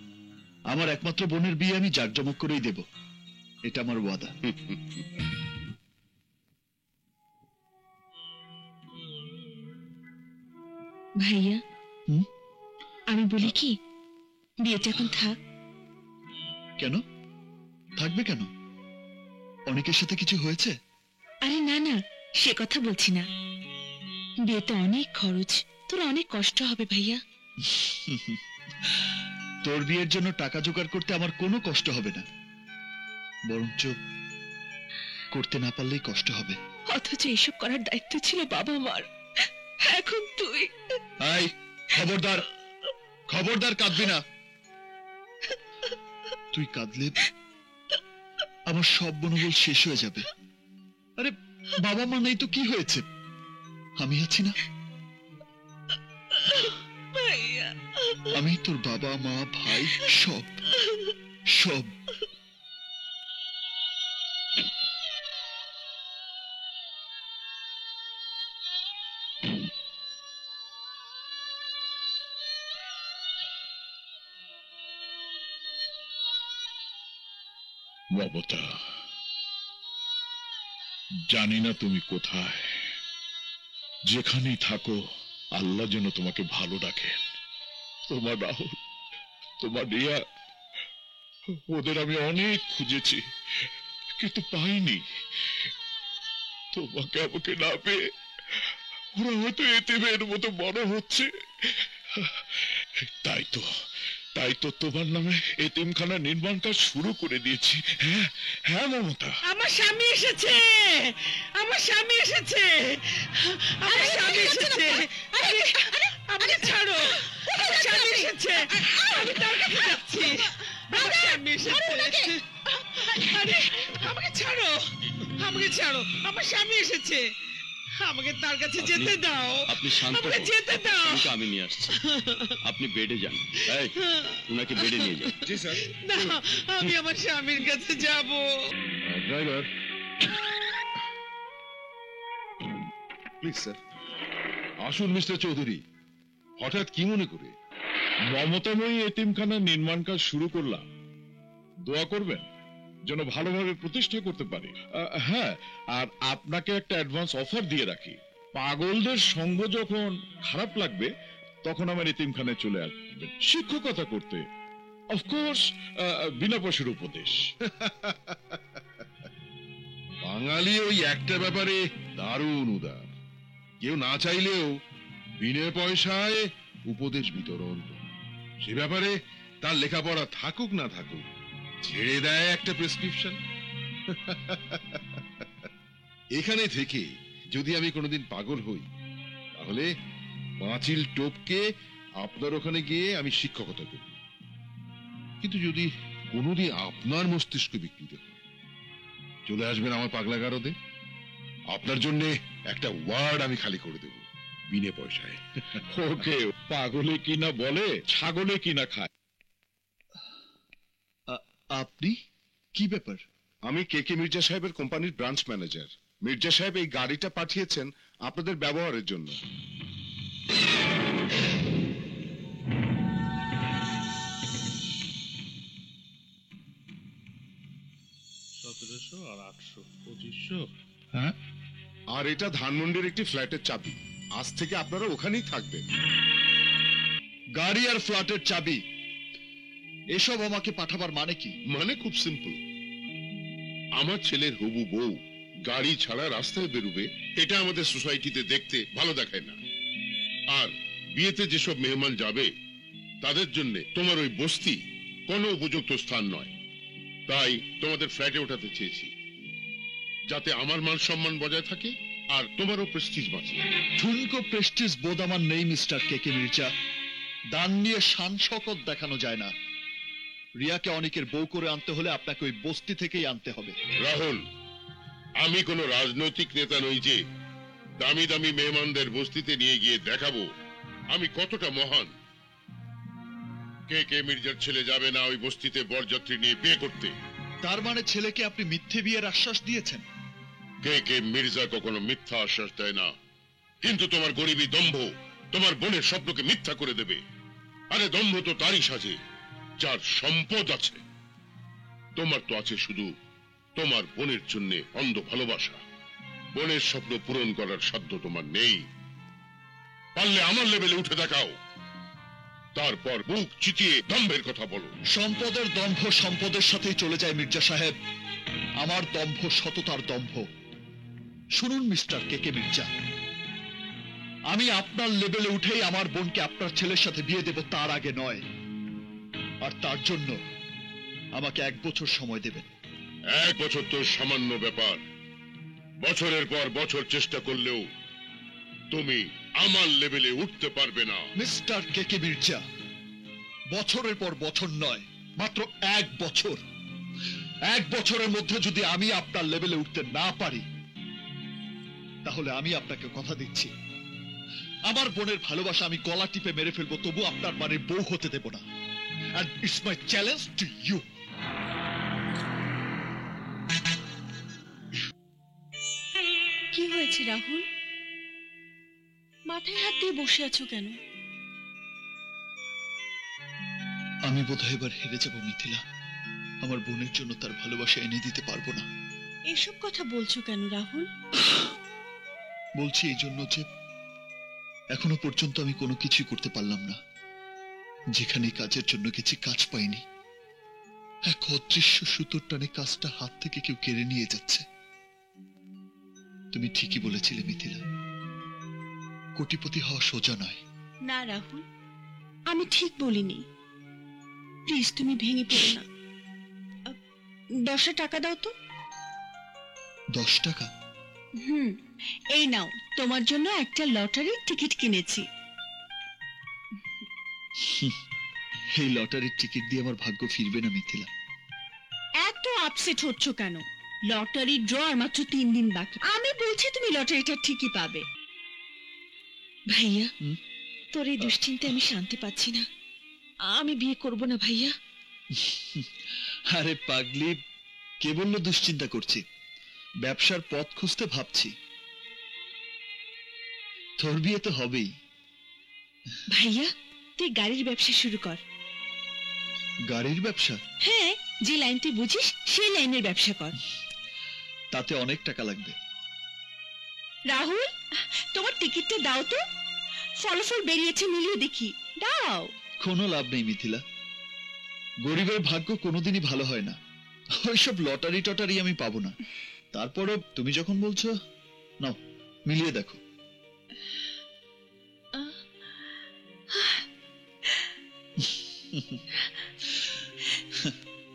আমার একমাত্র বোনের বিয়ে আমি জাঁকজমক করেই দেব, এটা আমার ওয়াদা। ভাইয়া, আমি বলি কি, বিয়েটা এখন থাক। কেন থাকবে? কেন? অনেকের সাথে কিছু হয়েছে? আরে না না, সে কথা বলছি না। বিয়েতে অনেক খরচ, তোর অনেক কষ্ট হবে ভাইয়া। তোর বিয়ের জন্য টাকা জোগাড় করতে আমার কোনো কষ্ট হবে না, বরঞ্চ করতে না পারলেই কষ্ট হবে। অথচ এসব করার দায়িত্ব ছিল বাবা মার, এখন তুই। আই, খবরদার খবরদার, কাঁদবি না। তুই কাঁদলে আমার সব মনোবল শেষ হয়ে যাবে। আরে বাবা মা নেই তো কি হয়েছে, আমি আছি না। আমি তোর বাবা মা ভাই সব সব। মমতা, জানি না তুমি কোথায়, যেখানেই থাকো আল্লাহ যেন তোমাকে ভালো রাখেন। তোমার রাহুল, তোমার রিয়া, ওদের আমি অনেক খুঁজেছি কিন্তু পাইনি। তোমাকে আমাকে না পেয়ে ওরা হয়তো এতিমের মতো বড় হচ্ছে। তাই তো তোমার নামে এতিমখানা নির্মাণ কাজ শুরু করে দিয়েছি। হ্যাঁ হ্যাঁ মমতা, আমার স্বামী এসেছে, আমার স্বামী এসেছে, আমার স্বামী এসেছে। আমাকে ছাড়ো, আমার স্বামী এসেছে, আমি তার কাছে যাচ্ছি। আমার স্বামী এসেছে। আরে আমাকে ছাড়ো, আমাকে ছাড়ো, আমার স্বামী এসেছে, আমাকে তার কাছে যেতে দাও। আপনি শান্ত আমাকে যেতে দাও। আমি নিয়ে আসছি, আপনি বেডে যান। এই, উনাকে বেডে নিয়ে যান। জি স্যার। না, আমি আমার স্বামীর কাছে যাব। Driver, please sir. আসুন মিস্টার চৌধুরী, হঠাৎ কি মনে করে? মমতাময়ী এতিমখানা নির্মাণ কাজ শুরু করলাম, দোয়া করবেন। যেন ভালোভাবে প্রতিষ্ঠা করতে পারি। হ্যাঁ, আর আপনাকে একটা অ্যাডভান্স অফার দিয়ে রাখি, পাগলদের সঙ্গ যখন খারাপ লাগবে তখন আমার এতিমখানায় চলে আসবেন শিক্ষকতা করতে, অফকোর্স বিনা পয়সার উপদেশ। বাঙালি ওই একটা ব্যাপারে দারুণ উদার, কেউ না চাইলেও বিনা পয়সায় উপদেশ বিতরণ। সে ব্যাপারে তার লেখাপড়া থাকুক না থাকুক, ছেড়ে দেয় একটা প্রেসক্রিপশন। এখানে থেকে যদি আমি কোনোদিন পাগল হই, তাহলে পাঁচিল টপকে আপনার ওখানে গিয়ে আমি শিক্ষকতা করব। কিন্তু যদি কোনোদিন আপনার মস্তিষ্ক বিকৃত হয়, চলে আসবেন আমার পাগলাগারদে, আপনার জন্য একটা ওয়ার্ড আমি খালি করে দেব বিনে পয়সায়। ওকে, পাগলে কিনা বলে ছাগলে কিনা খায়। আপনি কি ব্যাপার? আমি কে কে মির্জা সাহেবের কোম্পানির ব্রাঞ্চ ম্যানেজার। মির্জা সাহেব এই গাড়িটা পাঠিয়েছেন আপনাদের ব্যবহারের জন্য। 1700 আর 800 2500। হ্যাঁ, আর এটা ধানমন্ডির একটি ফ্ল্যাটের চাবি। আজ থেকে আপনারা ওখানেই থাকবেন। গাড়ি আর ফ্ল্যাটের চাবি এসব আমাকে পাঠাবার মানে কি? মানে খুব সিম্পল, আমার ছেলের হবু বউ গাড়ি ছাড়া রাস্তায় বেরোবে, এটা আমাদের সোসাইটিতে দেখতে ভালো দেখায় না। আর বিয়েতে যেসব মেহমান যাবে তাদের জন্য তোমার ওই বস্তি কোনো উপযুক্ত স্থান নয়। তাই তোমাদের ফ্ল্যাটে ওঠাতে চেয়েছি, যাতে আমার মান সম্মান বজায় থাকে আর তোমারও প্রেস্টিজ বাঁচে। ঠুনকো প্রেস্টিজ বোধ আমার নেই মিস্টার কে কে মির্জা। দান নিয়ে শান শকত দেখানো যায় না। রিয়াকে অনেকের বউ করে আনতে হলে আপনাকে ওই বস্তি থেকেই আনতে হবে। রাহুল, আমি কোনো রাজনৈতিক নেতা নই যে দামি দামি মেহমানদের বস্তিতে নিয়ে গিয়ে দেখাবো আমি কতটা মহান। কে কে মির্জার ছেলে যাবে না ওই বস্তিতে বরযাত্রী নিয়ে বিয়ে করতে। তার মানে ছেলেকে আপনি মিথ্যে বিয়ের আশ্বাস দিয়েছেন? কে কে মির্জা কখনো মিথ্যা আশ্বাস দেয় না, কিন্তু তোমার গরিবী দম্ভ তোমার বোনের স্বপ্নকে মিথ্যা করে দেবে। আরে দম্ভ তো তারই সাজে যার সম্পদ আছে। তোমার তো আছে শুধু তোমার বোনের জন্য অন্ধ ভালোবাসা। বোনের স্বপ্ন পূরণ করার সাধ্য তোমার নেই। পারলে আমার লেভেলে উঠে দেখাও, তারপর বুক চিতিয়ে দম্ভের কথা বলো। সম্পদের দম্ভ সম্পদের সাথেই চলে যায় মির্জা সাহেব। আমার দম্ভ সততার দম্ভ। শুনুন মিস্টার কে কে মির্জা, আমি আপনার লেভেলে উঠেই আমার বোনকে আপনার ছেলের সাথে বিয়ে দেব, তার আগে নয়। আর তার জন্য আমাকে 1 বছর সময় দেবেন। 1 বছর তো সামান্য ব্যাপার। বছরের পর বছর চেষ্টা করলেও তুমি আমার লেভেলে উঠতে পারবে না। মিস্টার কে কে মির্জা, বছরের পর বছর নয়, মাত্র 1 বছর। 1 বছরের মধ্যে যদি আমি আপনার লেভেলে উঠতে না পারি, তাহলে আমি আপনাকে কথা দিচ্ছি, আমার বোনের ভালোবাসা আমি গলা টিপে মেরে ফেলবো, তবু আপনার বাড়ির বউ হতে দেব না। And it's my challenge to you. কি হয়েছে রাহুল? মাথায় হাত দিয়ে বসে আছো কেন? আমি বোধহয় এবার হেরে যাব মিথিলা। আমার বোনের জন্য তার ভালোবাসা এনে দিতে পারবো না। এসব কথা বলছো কেন রাহুল? বলছি এই জন্য যে এখনো পর্যন্ত আমি কোনো কিছুই করতে পারলাম না। যেখানে কাজের জন্য গেছি কাজ পাইনি। এক অদৃশ্য সুতোর টানে কাজটা হাত থেকে কেউ কেড়ে নিয়ে যাচ্ছে। তুমি ঠিকই বলেছিলে মিথিলা, কোটিপতি হওয়া সোজা নয়। না রাহুল, আমি ঠিক বলিনি। প্লিজ তুমি ভেঙে পড়ো না। 10 টাকা দাও তো। 10 টাকা? এই নাও, তোমার জন্য একটা লটারির টিকিট কিনেছি। এই লটারির টিকিট দিয়ে আমার ভাগ্য ফিরবে না মিথিলা। এত আপসেট হচ্ছ কেন? লটারি ড্র আর মাত্র 3 দিন বাকি। আমি বলছি তুমি লটারিটা ঠিকই পাবে। ভাইয়া, তোর এই দুশ্চিন্তায় আমি শান্তি পাচ্ছি না। আমি বিয়ে করব না ভাইয়া। আরে পাগলি, কে বললো দুশ্চিন্তা করছি? ব্যবসার পথ খুঁজতে ভাবছি। তোর বিয়ে তো হবেই। ভাইয়া, তুই গাড়ির ব্যবসা শুরু কর। গাড়ির ব্যবসা? হ্যাঁ, যে লাইন তুই বুঝিস সেই লাইনের ব্যবসা কর। তাতে অনেক টাকা লাগবে। রাহুল, তোমার টিকিটটা দাও তো, ফলাফল বেরিয়েছে মিলিয়ে দেখি, দাও। কোনো লাভ নেই মিথিলা, গরিবের ভাগ্য কোনোদিনই ভালো হয় না। ওইসব লটারি টটারি আমি পাবো না। তারপরে তুমি যখন বলছো, নাও মিলিয়ে দেখো।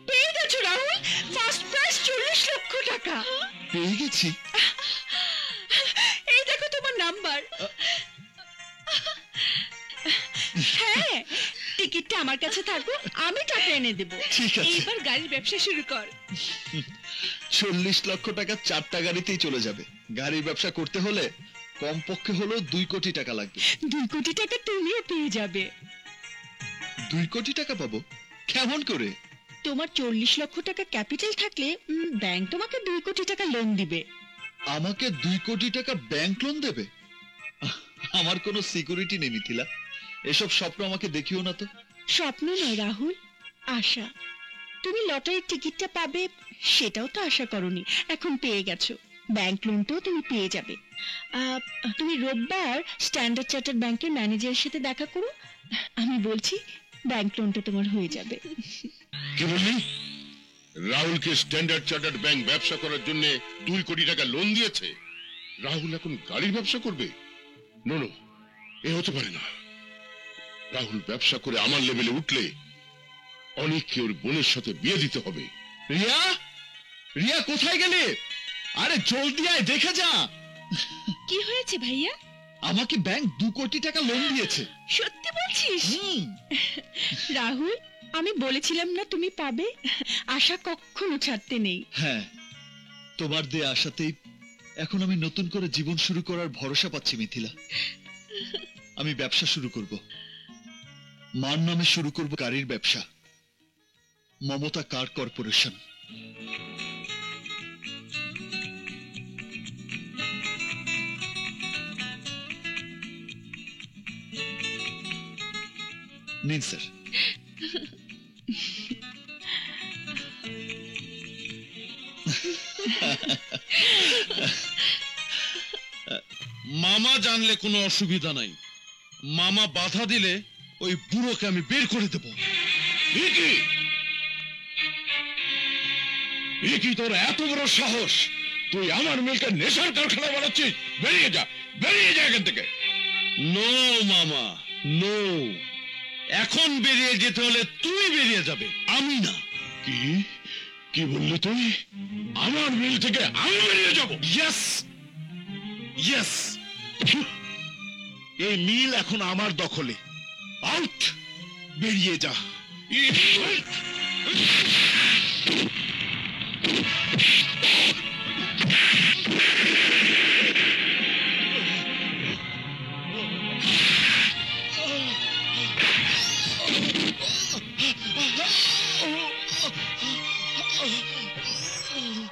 পেয়ে গেছো রাহুল, ফার্স্ট প্রাইজ 40 লক্ষ টাকা। পেয়ে গেছি? এই দেখো তোমার নাম্বার। হ্যাঁ, টিকিটটা আমার কাছে থাকুক, আমি টাকা এনে দেবো। ঠিক আছে। এইবার গাড়ির ব্যবসা শুরু কর। 40 লক্ষ টাকা 4টা গাড়িতেই চলে যাবে। গাড়ির ব্যবসা করতে হলে কমপক্ষে হলো 2 কোটি টাকা লাগবে। 2 কোটি টাকা তুমিও পেয়ে যাবে। 2 কোটি টাকা পাবো? কেমন করে? তোমার 40 লক্ষ টাকা ক্যাপিটাল থাকলে ব্যাংক তোমাকে 2 কোটি টাকা লোন দিবে। আমাকে 2 কোটি টাকা ব্যাংক লোন দেবে? আমার কোনো সিকিউরিটি নেই মিথিলা, এসব স্বপ্ন আমাকে দেখিও না তো। স্বপ্ন নয় রাহুল, আশা। তুমি লটারির টিকিটটা পাবে সেটাও তো আশা করনি, এখন পেয়ে গেছো। ব্যাংক লোনটাও তুমি পেয়ে যাবে। তুমি রোববার স্ট্যান্ডার্ড চার্টার্ড ব্যাংকের ম্যানেজারের সাথে দেখা করো, আমি বলছি ব্যাংক লোনটা তোমার হয়ে যাবে। কি বললি? রাহুলকে স্ট্যান্ডার্ড চার্টার্ড ব্যাংক ব্যবসা করার জন্য 2 কোটি টাকা লোন দিয়েছে? রাহুল এখন গাড়ির ব্যবসা করবে? নো, এ হতে পারে না। রাহুল ব্যবসা করে আমার লেভেলে উঠলে অনেককে ওর বোনের সাথে বিয়ে দিতে হবে। রিয়া, রিয়া কোথায় গেলে? আরে জলদি আয়, দেখে যা। কি হয়েছে ভাইয়া? আমাকে ব্যাংক 2 কোটি টাকা লোন দিয়েছে। সত্যি বলছিস? রাহুল, আমি বলেছিলাম না তুমি পাবে, আশা কখনো ছাড়তে নেই। হ্যাঁ, তোমার দেয়া আশাতেই এখন আমি নতুন করে জীবন শুরু করার ভরসা পাচ্ছি মিথিলা। আমি ব্যবসা শুরু করব, মার নামে শুরু করব গাড়ির ব্যবসা, মমতা কার কর্পোরেশন। নিন স্যার। মামা জানলে কোনো অসুবিধা নাই, মামা বাধা দিলে ওই বুড়োকে আমি বের করে দেব। কি তোর এত বড় সাহস? তুই আমার মেয়েকে নেশার কারখানা বানাচ্ছিস? বেরিয়ে যা, বেরিয়ে যা এখান থেকে। নো মামা, নো। এখন বেরিয়ে যেতে হলে তুই বেরিয়ে যাবে, আমি না। কি কি বললি তুই? আমার মিল থেকে আমি বেরিয়ে যাব? Yes, yes. এই মিল এখন আমার দখলে। আউট, বেরিয়ে যা।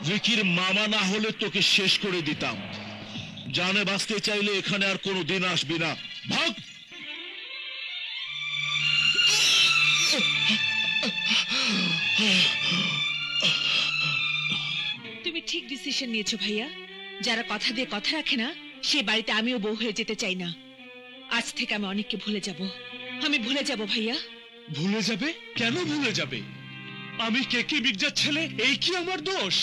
ভিকির মামা না হলে তোকে শেষ করে দিতাম। জানে বাঁচতে চাইলে এখানে আর কোনো দিন আসবি না, ভাগ। তুমি ঠিক ডিসিশন নিয়েছো ভাইয়া। যারা কথা দিয়ে কথা রাখে না, সে বাড়িতে আমিও বউ হয়ে যেতে চাই না। আজ থেকে আমি অনেককে ভুলে যাব, আমি ভুলে যাব ভাইয়া। ভুলে যাবে? কেন ভুলে যাবে? আমি কেকে মির্জার ছেলে, এই কি আমার দোষ?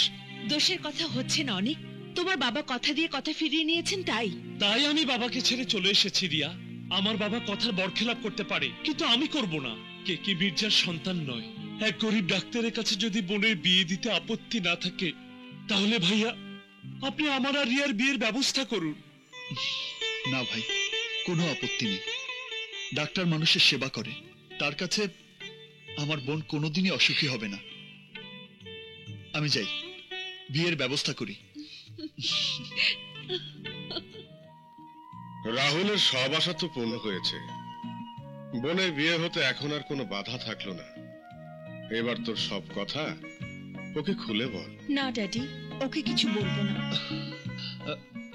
দোষের কথা হচ্ছে না অনেক, তোমার বাবা কথা দিয়ে কথা ফিরিয়ে নিয়েছেন তাই। তাই আমি বাবাকে ছেড়ে চলে এসেছি রিয়া। আমার বাবা কথার বরখেলাপ করতে পারে, কিন্তু আমি করব না। কেকে মির্জার সন্তান নয়। এক গরিব ডাক্তারের কাছে যদি বোনের বিয়ে দিতে আপত্তি না থাকে, তাহলে ভাইয়া আপনি আমার আর রিয়ার বিয়ের ব্যবস্থা করুন। না ভাই, কোনো আপত্তি নেই। ডাক্তার মানুষের সেবা করে, তার কাছে আমার বোন কোনোদিনই অসুখী হবে না। আমি যাই, বিয়ের ব্যবস্থা করি। রাহুলের সব আশা তো পূর্ণ হয়েছে। বোনের বিয়ে হতে এখন আর কোনো বাধা থাকলো না। এবার তোর সব কথা ওকে খুলে বল। না ড্যাডি, ওকে কিছু বলবো না।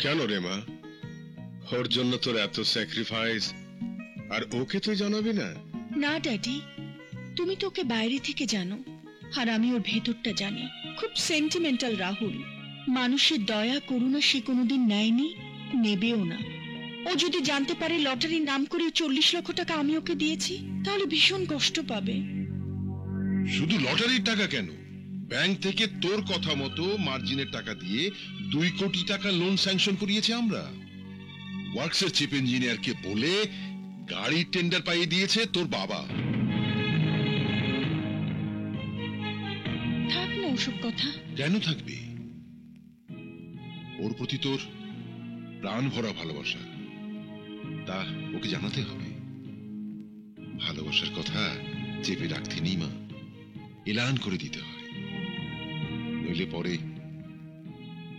কেন রে মা? ওর জন্য তোর এত স্যাক্রিফাইস, আর ওকে তুই জানাবি না? না ড্যাডি, তুমি তো ওকে বাইরে থেকে জানো, আর আমি ওর ভেতরটা জানি। খুব সেন্টিমেন্টাল রাহুল। মানুষের দয়া করুণা সে কোনোদিন নেয়নি, নেবেও না। ও যদি জানতে পারে লটারির নাম করে 40 লক্ষ টাকা আমি ওকে দিয়েছি, তাহলে ভীষণ কষ্ট পাবে। শুধু লটারির টাকা কেন, ব্যাংক থেকে তোর কথা মতো মার্জিনের টাকা দিয়ে 2 কোটি টাকা লোন স্যাংশন করিয়েছে আমরা। ওয়ার্কসের চিফ ইঞ্জিনিয়ারকে বলে গাড়ির টেন্ডার পাইয়ে দিয়েছে তোর বাবা। থাক না ওসব কথা। কেন থাকবে? ওর প্রতি তোর প্রাণ ভরা ভালোবাসা, তা ওকে জানাতে হবে। ভালোবাসার কথা চেপে রাখতে নেই মা, এলান করে দিতে হয়, নইলে পরে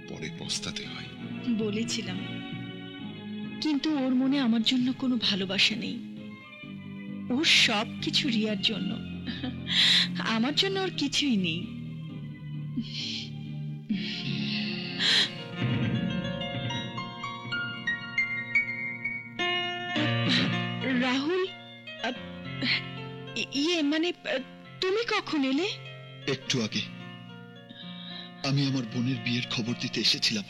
পরে পস্তাতে হয়। বলেছিলাম, কিন্তু ওর মনে আমার জন্য কোনো ভালোবাসা নেই। ওর সব কিছু রিয়ার জন্য, আমার জন্য ওর কিছুই নেই। রাহুল, ইয়ে মানে তুমি কখন এলে? একটু আগে। আমি আমার বোনের বিয়ের খবর দিতে এসেছিলাম,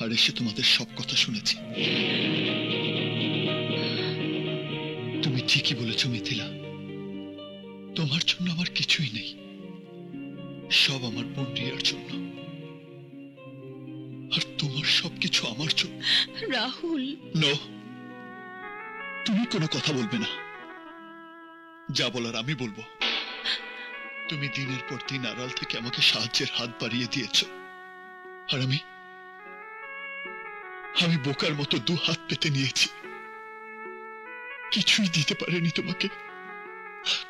আর এসে তোমাদের সব কথা শুনেছি। তুমি ঠিকই বলেছ মিথিলা, তোমার জন্য আমার কিছুই নেই, সব আমার বোন রিয়ার জন্য, আর তোমার সবকিছু আমার জন্য। রাহুল, নো, তুমি কোনো কথা বলবে না। যা বলার আমি বলবো। তুমি দিনের পর দিন আড়াল থেকে আমাকে সাহায্যের হাত বাড়িয়ে দিয়েছ, আর আমি বোকার মতো 2 হাত পেতে নিয়েছি, কিছুই দিতে পারিনি তোমাকে।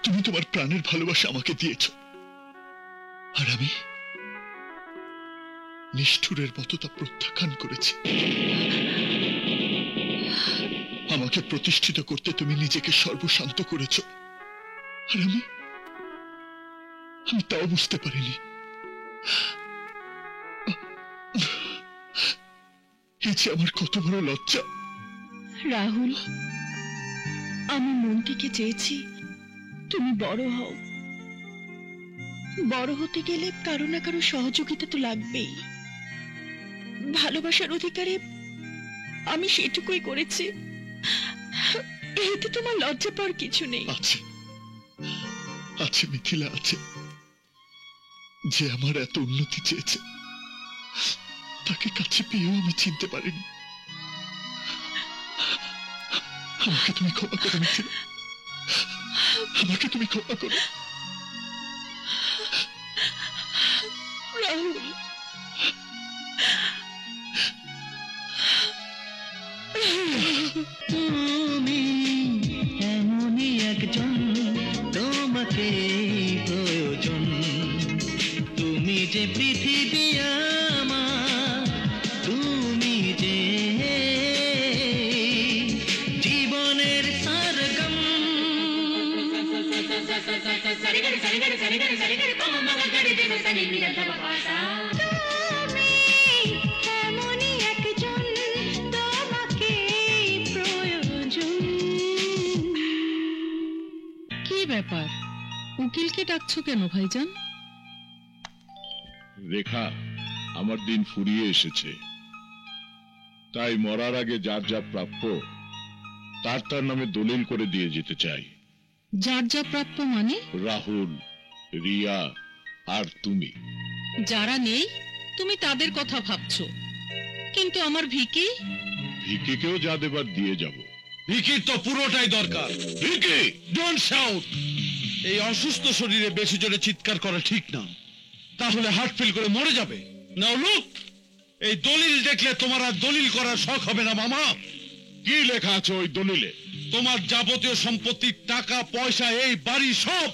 তুমি তোমার প্রাণের ভালোবাসা আমাকে দিয়েছ, আর আমি নিষ্ঠুরের মতো তা প্রত্যাখ্যান করেছি। আমাকে প্রতিষ্ঠিত করতে তুমি নিজেকে সর্বশান্ত করেছ, আর আমি তাও বুঝতে পারিনি। এই যে আমার কত বড় লজ্জা। রাহুল, আমি মন থেকে চেয়েছি তুমি বড় হও। বড় হতে গেলে কারো না কারো সহযোগিতা তো লাগবেই। ভালোবাসার অধিকারে আমি সেটুকুই করেছি, এতে তোমার লজ্জা পাওয়ার কিছু নেই। আছে, আছে মিথিলা, আছে। যে আমার এত উন্নতি চেয়েছে, তাকে কাছে পেয়েও আমি চিনতে পারিনি। আমাকে তুমি ক্ষমা করো মিথিলা, আমাকে তুমি ক্ষমা করো। রাহুল, তুমি এমনই একজন, তোমাকে প্রয়োজন। তুমি যে পৃথিবী আমার, তুমি যে জীবনের সারগম। কি ব্যাপার, উকিলকে ডাকছো কেন ভাইজান? রেখা, আমার দিন ফুরিয়ে এসেছে, তাই মরার আগে যার যা প্রাপ্য তার নামে দলিল করে দিয়ে যেতে চাই। যার যা প্রাপ্য মানে? রাহুল, রিয়া আর তুমি। যারা নেই তুমি তাদের কথা ভাবছো, কিন্তু আমার ভিকি? ভিকিকেও যা দেবার দিয়ে যাব। ভিকির তো পুরোটাই দরকার। Vicky, don't shout. এই অসুস্থ শরীরে বেশি জোরে চিৎকার করা ঠিক না, তাহলে হার্ট ফেল করে মরে যাবে। নাও লুক, এই দলিল দেখলে তোমার আর দলিল করার শখ হবে না মামা। কি লেখা আছে ওই দলিলে? তোমার যাবতীয় সম্পত্তি, টাকা পয়সা, এই বাড়ি সব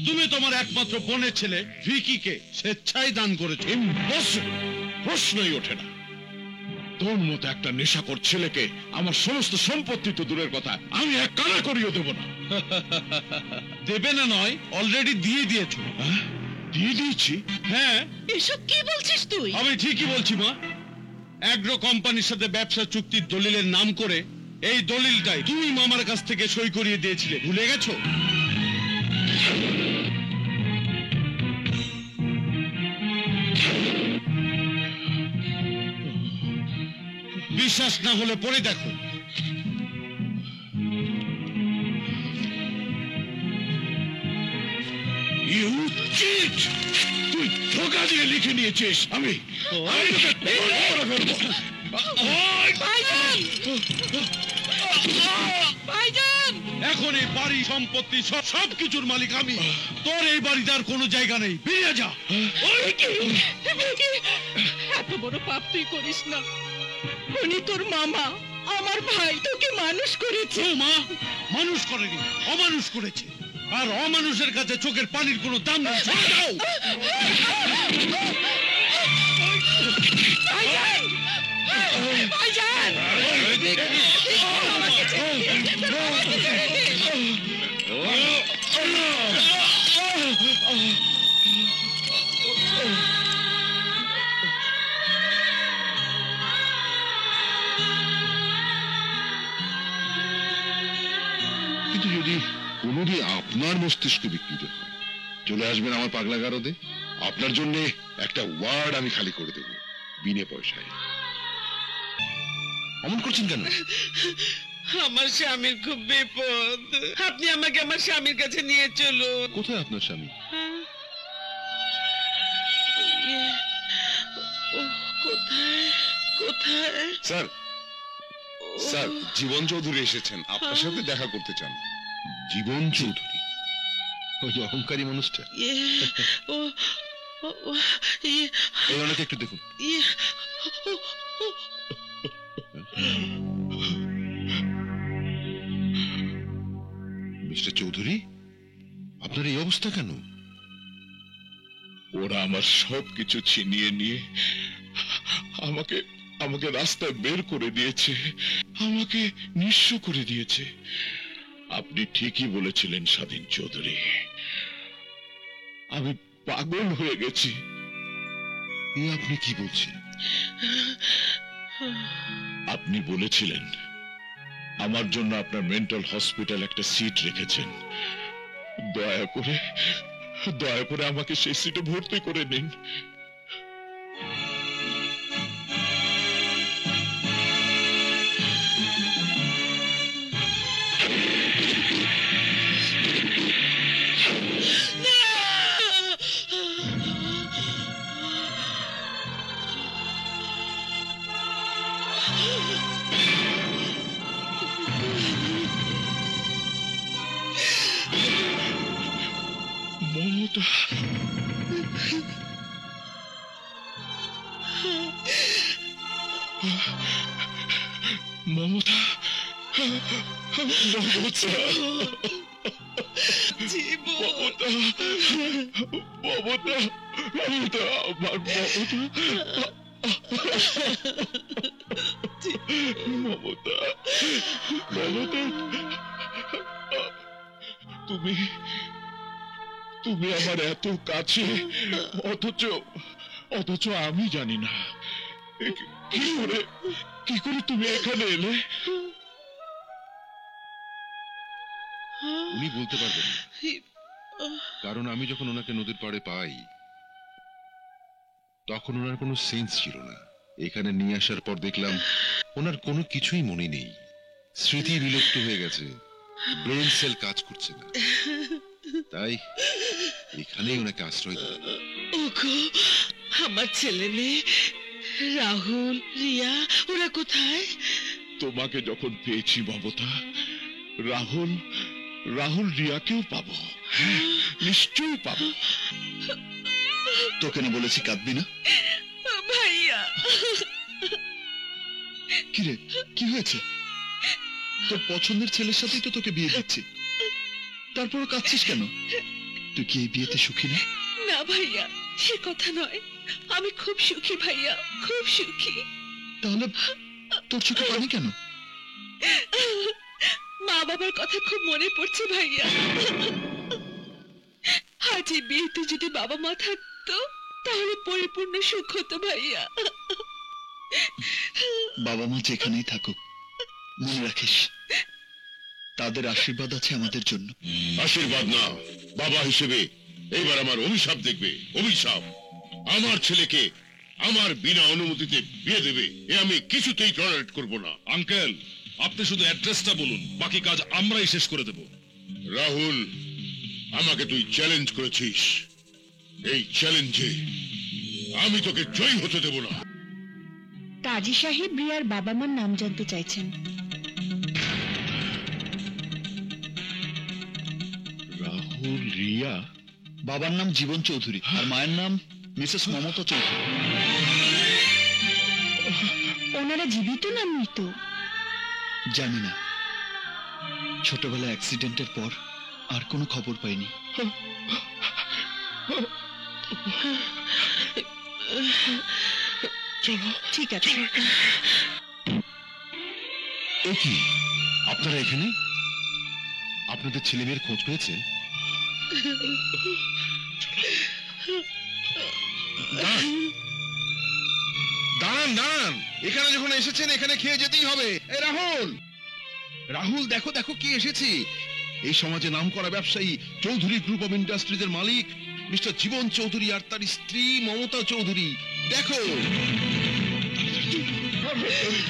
তুমি তোমার একমাত্র বোনের ছেলে ভিকিকে স্বেচ্ছায় দান করেছো। ইম্পসিবল, প্রশ্নই ওঠে না। তোর মতো একটা নেশাখোর ছেলেকে আমার সমস্ত সম্পত্তি তো দূরের কথা, আমি এক কানা করিয়ে দেব না। দেবে না নয়, অলরেডি দিয়ে দিয়েছো। দিয়ে দিয়েছি? হ্যাঁ। এসব কি বলছিস তুই? আমি ঠিকই বলছি মা। অ্যাগ্রো কোম্পানির সাথে ব্যবসা চুক্তির দলিলের নাম করে এই দলিলটাই তুমি মামার কাছ থেকে সই করিয়ে দিয়েছিলে, ভুলে গেছো? বিশ্বাস না হলে পরে দেখো। You cheat! তুই ধোঁকা দিয়ে লিখে নিয়েছিস। আমি তোকে করে ফেলবো। এখন এই বাড়ি সম্পত্তি সব কিছুর মালিক আমি। তোর এই বাড়িতে আর কোনো জায়গা নেই, বেরিয়ে যা। এত বড় পাপ তুই করিস না। উনি তোর মামা, আমার ভাই, তোকে মানুষ করেছে। মা মানুষ করেনি, অমানুষ করেছে। আর অমানুষের কাছে চোখের পানির কোনো দাম নেই। ছেড়ে দাও। কিন্তু যদি কোনোদিন আপনার মস্তিষ্ক বিকৃত হয়, চলে আসবেন আমার পাগলা গারদে। আপনার জন্য একটা ওয়ার্ড আমি খালি করে দেব বিনে পয়সায়। অমন করছেন কেন? আমার স্বামীর খুব বিপদ, আপনি আমাকে আমার স্বামীর কাছে নিয়ে চলুন। কোথায় আপনার স্বামী? কোথায় কোথায়? স্যার, স্যার জীবন চৌধুরী এসেছেন, আপনার সাথে দেখা করতে চান। জীবন চৌধুরী? ওই অহংকারী মানুষটা? এই ওনাকে একটু দেখুন। মিস্টার চৌধুরী, আপনার এই অবস্থা কেন? ওরা আমার সবকিছু ছিনিয়ে নিয়ে আমাকে আমাকে রাস্তায় বের করে দিয়েছে, আমাকে নিঃস্ব করে দিয়েছে। আপনি ঠিকই বলেছিলেন স্বাধীন চৌধুরী, আমি পাগল হয়ে গেছি। এ আপনি কি বলছেন? আপনি বলেছিলেন আমার জন্য আপনার মেন্টাল হসপিটাল একটা সিট রেখেছেন। দয়া করে আমাকে সেই সিটে ভর্তি করে নিন। মমতা, মমতা, মমতা, মমতা, মমতা, মমতা, আমার মমতা, মমতা, মমতা, তুমি তুমি আমার এত কাছে, অথচ আমি জানি না কি করে তুমি এখানে এলে। উনি বলতে পারবেন না, কারণ আমি যখন ওনাকে নদীর পাড়ে পাই তখন ওনার কোনো সেন্স ছিল না। এখানে নিয়ে আসার পর দেখলাম ওনার কোনো কিছুই মনে নেই, স্মৃতি বিলুপ্ত হয়ে গেছে, ব্রেন সেল কাজ করছে না। তাই এখানেই ওনাকে আশ্রয় দিলাম। ওগো, আমার ছেলে মেয়ে রাহুল, রিয়া, ওরা কোথায়? তোমাকে যখন পেয়েছি মমতা, রাহুল রিয়াকেও পাবো। হ্যাঁ, নিশ্চয়ই পাবো। তোকে না বলেছি কাঁদবি না? ভাইয়া, কিরে, কি হয়েছে? তোর পছন্দের ছেলের সাথেই তো তোকে বিয়ে দিচ্ছি, তারপরও কাঁদছিস কেন? তুই কি এই বিয়েতে সুখী না? না ভাইয়া, সে কথা নয়, আমি খুব সুখী ভাইয়া, খুব সুখী। তাহলে তোর চোখে পানি কেন? মা বাবার কথা খুব মনে পড়ছে ভাইয়া। আজ এই বিয়েতে যদি বাবা মা থাকতো তাহলে পরিপূর্ণ সুখ হতো ভাইয়া। বাবা মা যেখানেই থাকুক, মনে রাখিস তাদের আশীর্বাদ আছে আমাদের জন্য। আশীর্বাদ না, বাবা হিসেবে এবার আমার অভিশাপ দেখবে। অভিশাপ, আমার ছেলেকে আমার বিনা অনুমতিতে বিয়ে দেবে, এ আমি কিছুতেই টলারেট করব না। আঙ্কেল, আপনি শুধু অ্যাড্রেসটা বলুন, বাকি কাজ আমরাই শেষ করে দেব। রাহুল, আমাকে তুই চ্যালেঞ্জ করেছিস, এই চ্যালেঞ্জে আমি তোকে জয় হতে দেব না। কাজী সাহেব রিয়ার বাবা মার নাম জানতে চাইছেন। রাহুল, রিয়া, বাবার নাম জীবন চৌধুরী আর মায়ের নাম মিসেস মমতা চৌধুরী। ওনারা জীবিত না মৃত? জানি না, ছোটবেলা অ্যাক্সিডেন্টের পর আর কোনো খবর পাইনি। চলো, ঠিক আছে। এ কি, আপনারা এখানে? আপনাদের ছেলে মেয়ের খোঁজ পেয়েছেন? দাঁড়ান দাঁড়ান, এখানে যখন এসেছেন এখানে খেয়ে যেতেই হবে। এই রাহুল, রাহুল, দেখো দেখো কি এসেছি। এই সমাজে নামকরা ব্যবসায়ী চৌধুরী গ্রুপ অফ ইন্ডাস্ট্রিজের মালিক মিস্টার জীবন চৌধুরী আর তার স্ত্রী মমতা চৌধুরী। দেখো।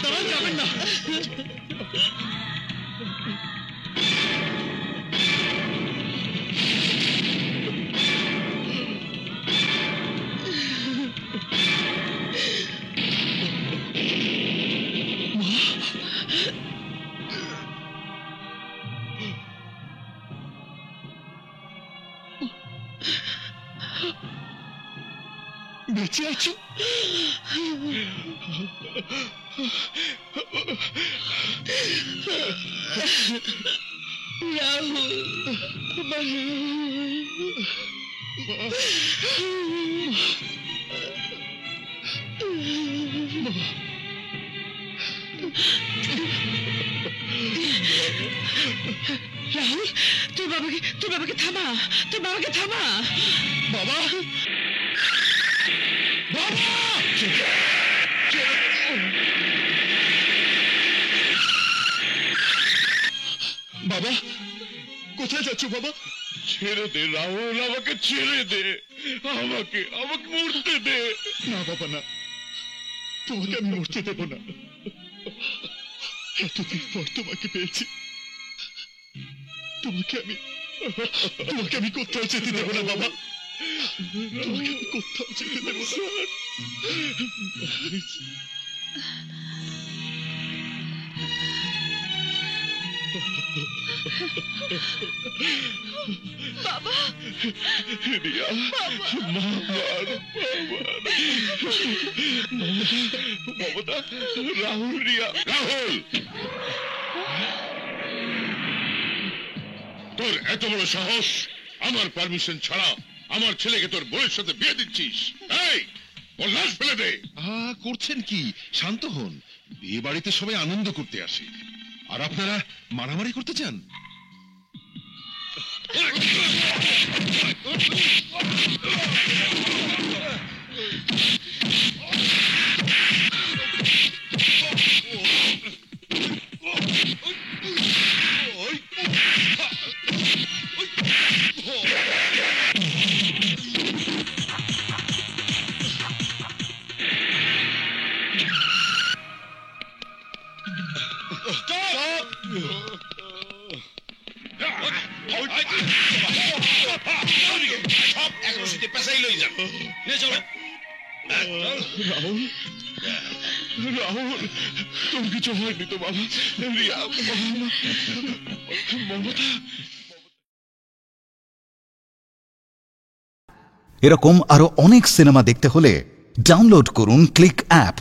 দাঁড়ান, যাবেন না। বেঁচে আছো? রাহুল, তোর বাবাকে থামা, তোর বাবাকে থামা। বাবা, বাবা, কোথায় যাচ্ছ বাবা? ছেড়ে দে রাহুল, আমাকে ছেড়ে দে, আমাকে মরতে দে। না বাবা, না, তোমাকে আমি মরতে দেব না। এতদিন পর তোমাকে পেয়েছি, তোমাকে আমি কোথাও যেতে দেব না বাবা, তোমাকে আমি কোথাও যেতে দেব না। বাবা, রিয়া, মমতা, রাহুল, রিয়া। রাহুল, তোর এত বড় সাহস, আমার পারমিশন ছাড়া আমার ছেলেকে তোর বোনের সাথে বিয়ে দিচ্ছিস? এই, ওর লাশ ফেলে দে। করছেন কি? শান্ত হন। বিয়ে বাড়িতে সবাই আনন্দ করতে আসে, আর আপনারা মারামারি করতে চান? রাহুল, রাহুল, তোর কিছু হয়নি তো বাবা? রিয়া, মমতা। এরকম আরো অনেক সিনেমা দেখতে হলে ডাউনলোড করুন ক্লিক অ্যাপ।